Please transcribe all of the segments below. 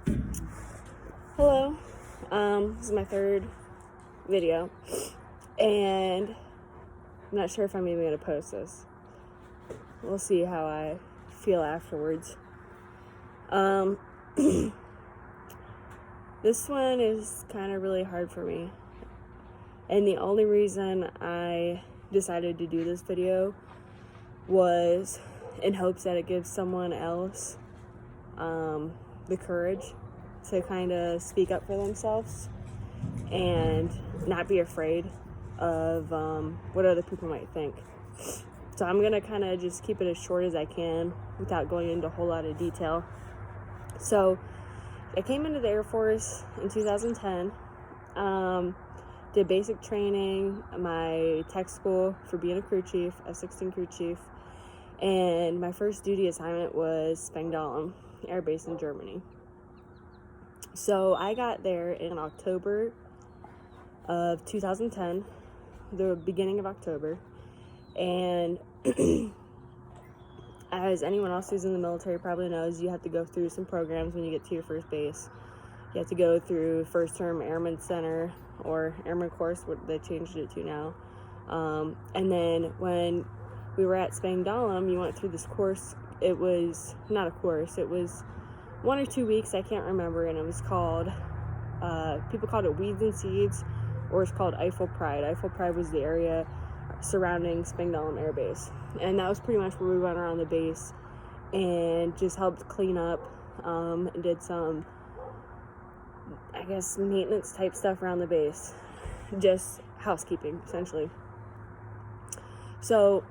Hello, this is my third video, and I'm not sure if I'm even going to post this. We'll see how I feel afterwards. This one is kind of really hard for me, and the only reason I decided to do this video was in hopes that it gives someone else the courage to kind of speak up for themselves and not be afraid of what other people might think. So I'm gonna kind of just keep it as short as I can without going into a whole lot of detail. So I came into the Air Force in 2010, did basic training, my tech school for being a crew chief, F-16 crew chief, and my first duty assignment was Spangdahlem Air Base in Germany. So I got there in October of 2010, the beginning of October, and as anyone else who's in the military probably knows, you have to go through some programs when you get to your first base. You have to go through first term Airman Center or Airman course, what they changed it to now. And then when we were at Spangdahlem, you went through this course. It was not a course, it was 1 or 2 weeks, I can't remember, and it was called, people called it Weeds and Seeds, or it's called Eiffel Pride. Eiffel Pride was the area surrounding Spangdahlem Air Base, and that was pretty much where we went around the base and just helped clean up, and did some, I guess, maintenance type stuff around the base, just housekeeping, essentially. So,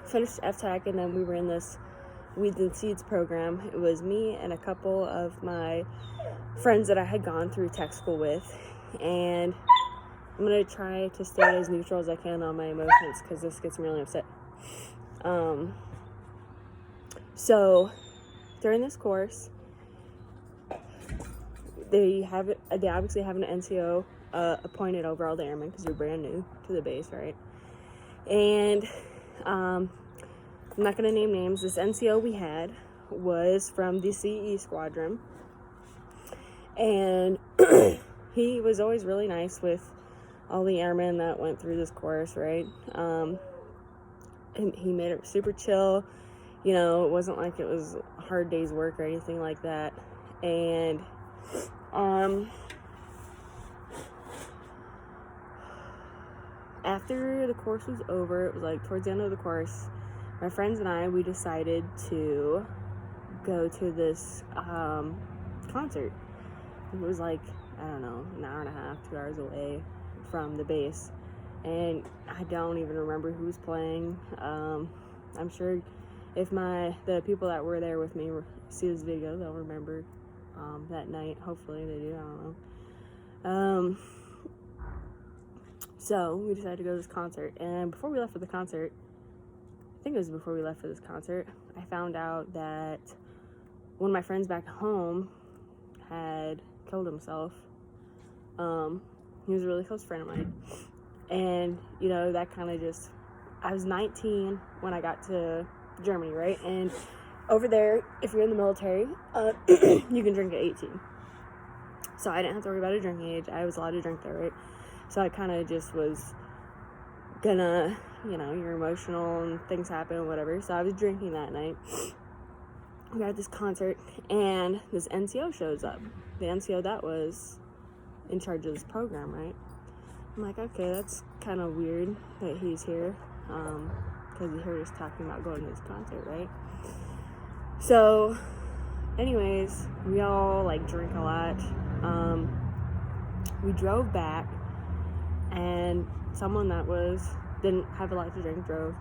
finished F-TAC, and then we were in this Weeds and Seeds program. It was me and a couple of my friends that I had gone through tech school with, and I'm going to try to stay as neutral as I can on my emotions because this gets me really upset. So during this course, they obviously have an NCO appointed over all the airmen because you're brand new to the base, right? And I'm not going to name names. This NCO we had was from the CE squadron, and he was always really nice with all the airmen that went through this course, right? And he made it super chill. You know, it wasn't like it was a hard day's work or anything like that. And after the course was over, it was like towards the end of the course, my friends and I, we decided to go to this concert. It was like, I don't know, an hour and a half, 2 hours away from the base, and I don't even remember who was playing. I'm sure if the people that were there with me see this video, they'll remember that night. Hopefully they do, I don't know. So we decided to go to this concert, and before we left for the concert, I think it was before we left for this concert, I found out that one of my friends back home had killed himself. He was a really close friend of mine, and you know, that kind of just, I was 19 when I got to Germany, right? And over there, if you're in the military, you can drink at 18, so I didn't have to worry about a drinking age. I was allowed to drink there, right? So I kind of just was gonna, you know, you're emotional and things happen and whatever. So I was drinking that night. We had this concert, and this NCO shows up. The NCO that was in charge of this program, right? I'm like, okay, that's kind of weird that he's here, because he heard us talking about going to this concert, right? So, anyways, we all like drink a lot. We drove back, and someone that didn't have a lot to drink drove,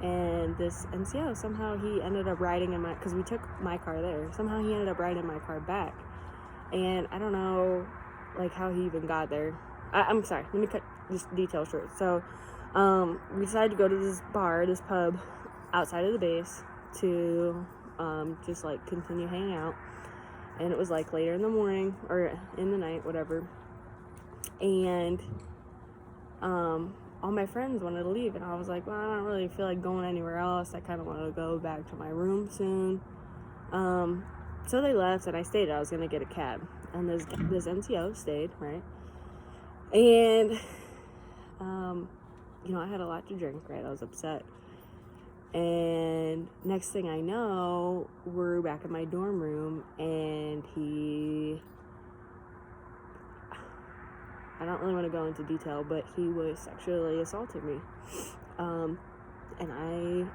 and this NCO, somehow he ended up riding in because we took my car there, somehow he ended up riding my car back, and I don't know like how he even got there. I'm sorry, let me cut this detail short. So we decided to go to this pub outside of the base to just like continue hanging out, and it was like later in the morning or in the night, whatever, and all my friends wanted to leave, and I was like, well, I don't really feel like going anywhere else. I kind of want to go back to my room soon. So they left, and I stayed. I was going to get a cab. And this NCO stayed, right? And, I had a lot to drink, right? I was upset. And next thing I know, we're back in my dorm room, and I don't really want to go into detail, but he was sexually assaulting me. And I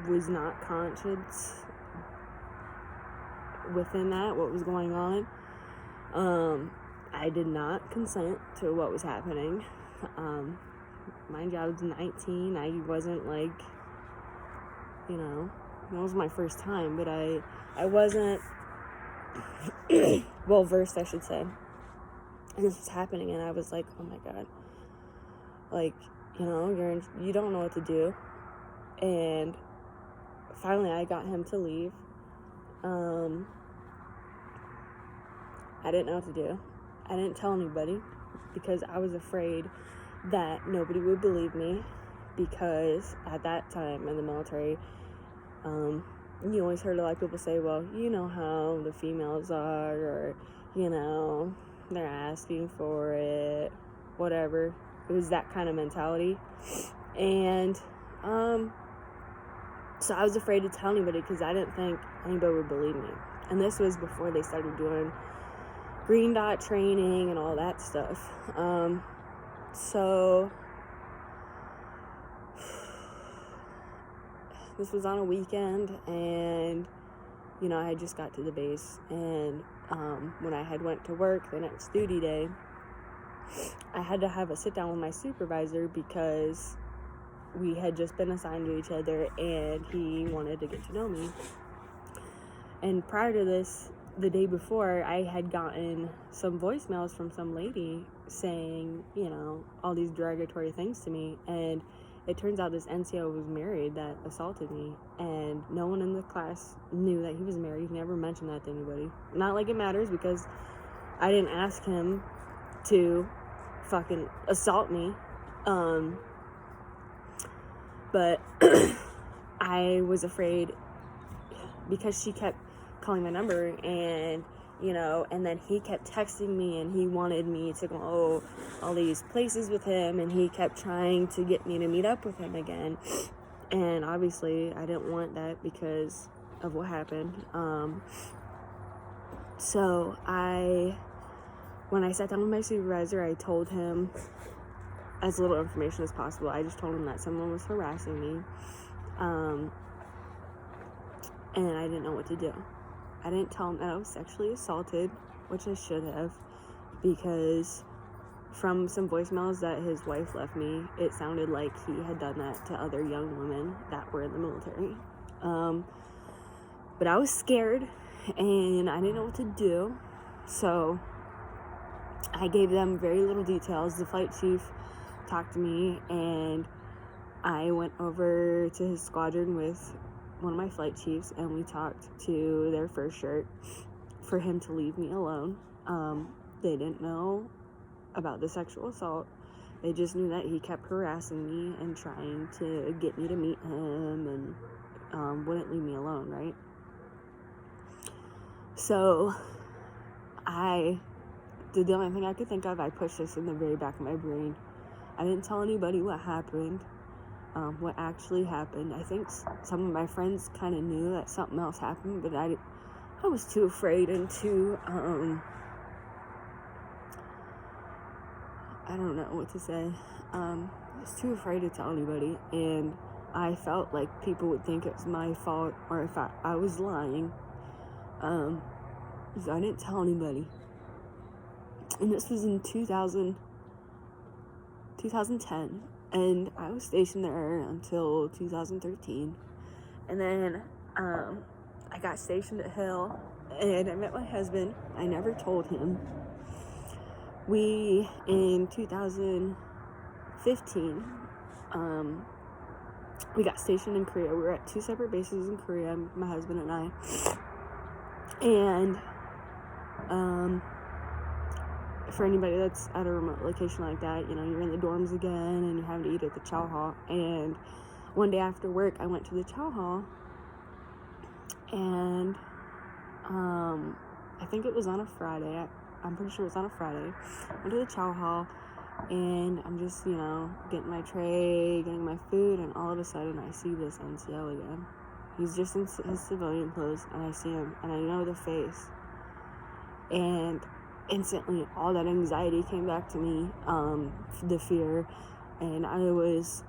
was not conscious within that, what was going on. I did not consent to what was happening. Mind you, I was 19. I wasn't like, it was my first time, but I wasn't well versed, I should say. And this was happening, and I was like, oh my God. Like, you don't know what to do. And finally, I got him to leave. I didn't know what to do. I didn't tell anybody because I was afraid that nobody would believe me, because at that time in the military, you always heard a lot of people say, well, you know how the females are, or, they're asking for it, whatever. It was that kind of mentality. And, so I was afraid to tell anybody because I didn't think anybody would believe me. And this was before they started doing green dot training and all that stuff. So this was on a weekend, and I had just got to the base, and when I had went to work the next duty day, I had to have a sit down with my supervisor because we had just been assigned to each other, and he wanted to get to know me. And prior to this, the day before, I had gotten some voicemails from some lady saying, all these derogatory things to me. And it turns out this NCO was married that assaulted me. And no one in the class knew that he was married. He never mentioned that to anybody. Not like it matters, because I didn't ask him to fucking assault me. But I was afraid because she kept calling my number, and and then he kept texting me, and he wanted me to go all these places with him, and he kept trying to get me to meet up with him again. And obviously I didn't want that because of what happened. So when I sat down with my supervisor, I told him as little information as possible. I just told him that someone was harassing me, and I didn't know what to do. I didn't tell him that I was sexually assaulted, which I should have, because from some voicemails that his wife left me, it sounded like he had done that to other young women that were in the military. But I was scared, and I didn't know what to do, so I gave them very little details. The flight chief talked to me, and I went over to his squadron with one of my flight chiefs, and we talked to their first shirt for him to leave me alone. They didn't know about the sexual assault. They just knew that he kept harassing me and trying to get me to meet him, and wouldn't leave me alone, right? So the only thing I could think of, I pushed this in the very back of my brain. I didn't tell anybody what happened. What actually happened. I think some of my friends kind of knew that something else happened, but I was too afraid and too, I don't know what to say. I was too afraid to tell anybody, and I felt like people would think it was my fault, or if I was lying. So I didn't tell anybody. And this was in 2010. And I was stationed there until 2013. And then I got stationed at Hill, and I met my husband. I never told him. In 2015, we got stationed in Korea. We were at 2 separate bases in Korea, my husband and I. And for anybody that's at a remote location like that, you're in the dorms again, and you're having to eat at the chow hall. And one day after work, I went to the chow hall, and I think it was on a Friday. I'm pretty sure it was on a Friday. I went to the chow hall, and I'm just, getting my tray, getting my food, and all of a sudden I see this NCO again. He's just in his civilian clothes, and I see him, and I know the face. And instantly, all that anxiety came back to me, the fear, and I was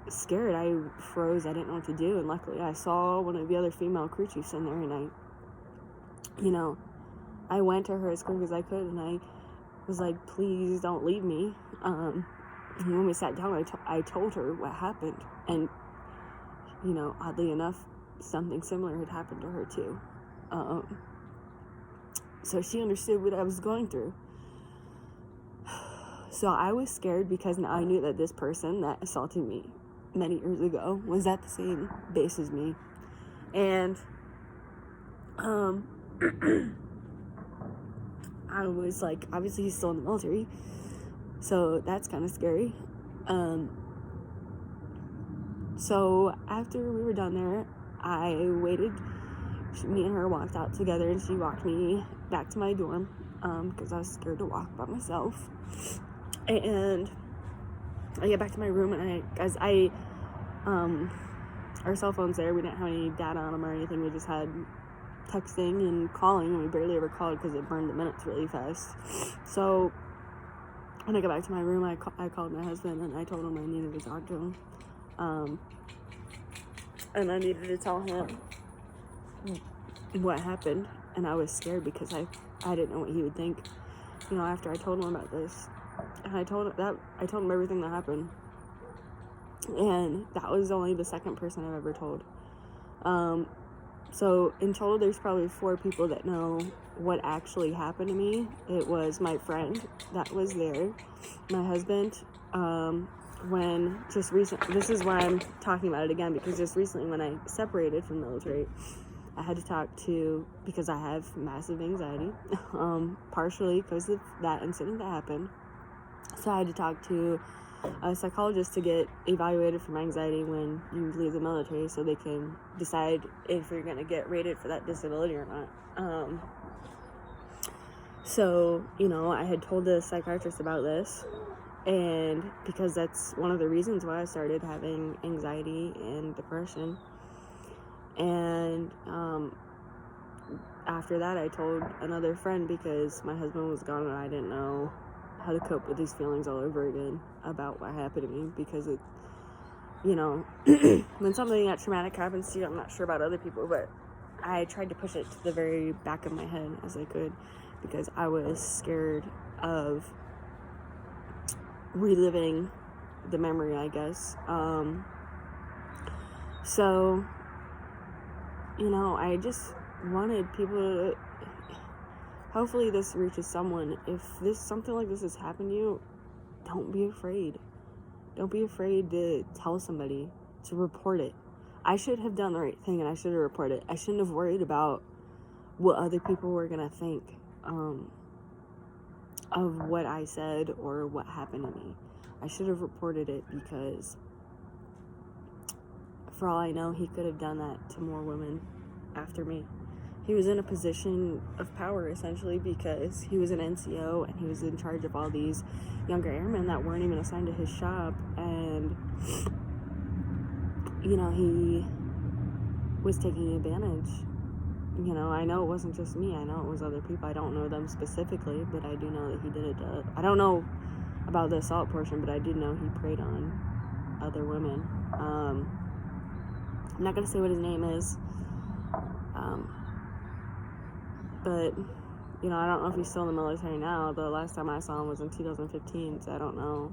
scared. I froze. I didn't know what to do, and luckily I saw one of the other female crew chiefs in there, and I went to her as quick as I could, and I was like, please don't leave me. And when we sat down, I told her what happened, and oddly enough, something similar had happened to her too. So she understood what I was going through. So I was scared because now I knew that this person that assaulted me many years ago was at the same base as me. And I was like, obviously he's still in the military, so that's kind of scary. So after we were done there, I waited. Me and her walked out together, and she walked me back to my dorm because I was scared to walk by myself. And I get back to my room, and our cell phones there, we didn't have any data on them or anything. We just had texting and calling, and we barely ever called because it burned the minutes really fast. So when I got back to my room, I called my husband, and I told him I needed to talk to him, and I needed to tell him what happened. And I was scared because I didn't know what he would think, after I told him about this. And I told him everything that happened, and that was only the second person I've ever told. So in total, there's probably 4 people that know what actually happened to me. It was my friend that was there, my husband, when just recently, this is why I'm talking about it again, because just recently when I separated from the military, I had to talk to, because I have massive anxiety, partially because of that incident that happened. So I had to talk to a psychologist to get evaluated for my anxiety when you leave the military, so they can decide if you're going to get rated for that disability or not. So, I had told the psychiatrist about this, and because that's one of the reasons why I started having anxiety and depression. And after that, I told another friend, because my husband was gone and I didn't know how to cope with these feelings all over again about what happened to me, because it, when something that traumatic happens to you, I'm not sure about other people, but I tried to push it to the very back of my head as I could, because I was scared of reliving the memory, I guess. So, I just wanted people to, hopefully this reaches someone. If something like this has happened to you, don't be afraid. Don't be afraid to tell somebody, to report it. I should have done the right thing, and I should have reported it. I shouldn't have worried about what other people were going to think of what I said or what happened to me. I should have reported it, because for all I know, he could have done that to more women after me. He was in a position of power, essentially, because he was an NCO, and he was in charge of all these younger airmen that weren't even assigned to his shop. And, he was taking advantage. I know it wasn't just me. I know it was other people. I don't know them specifically, but I do know that he did it. I don't know about the assault portion, but I do know he preyed on other women. I'm not going to say what his name is. But, I don't know if he's still in the military now. The last time I saw him was in 2015, so I don't know.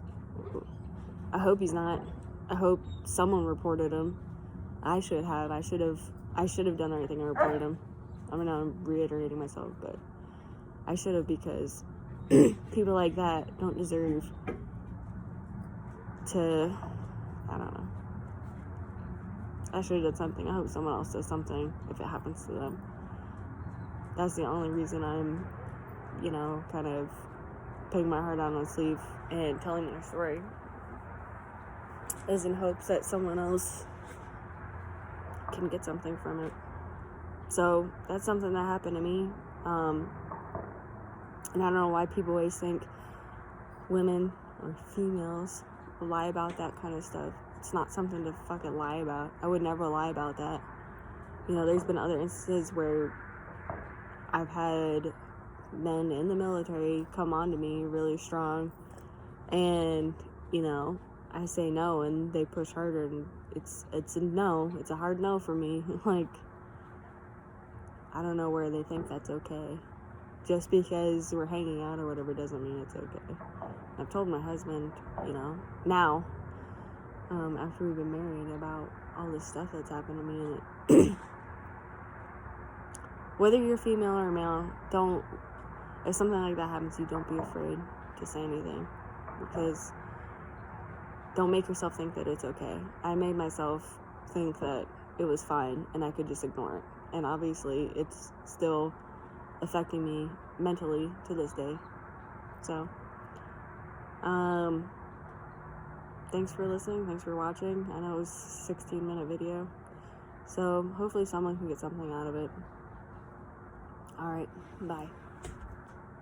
I hope he's not. I hope someone reported him. I should have done everything and reported him. I'm reiterating myself, but I should have, because people like that don't deserve to, I don't know. I should have done something. I hope someone else does something if it happens to them. That's the only reason I'm, kind of putting my heart out on my sleeve and telling my story, is in hopes that someone else can get something from it. So that's something that happened to me. And I don't know why people always think women or females lie about that kind of stuff. It's not something to fucking lie about. I would never lie about that. You know, there's been other instances where I've had men in the military come on to me really strong, and, you know, I say no and they push harder, and it's a no. It's a hard no for me. Like, I don't know where they think that's okay. Just because we're hanging out or whatever doesn't mean it's okay. I've told my husband, you know, now, after we've been married, about all this stuff that's happened to me, and whether you're female or male, if something like that happens to you, don't be afraid to say anything, because don't make yourself think that it's okay. I made myself think that it was fine and I could just ignore it, and obviously it's still affecting me mentally to this day. So thanks for listening, thanks for watching. I know it was a 16-minute video, so hopefully someone can get something out of it. Alright, bye.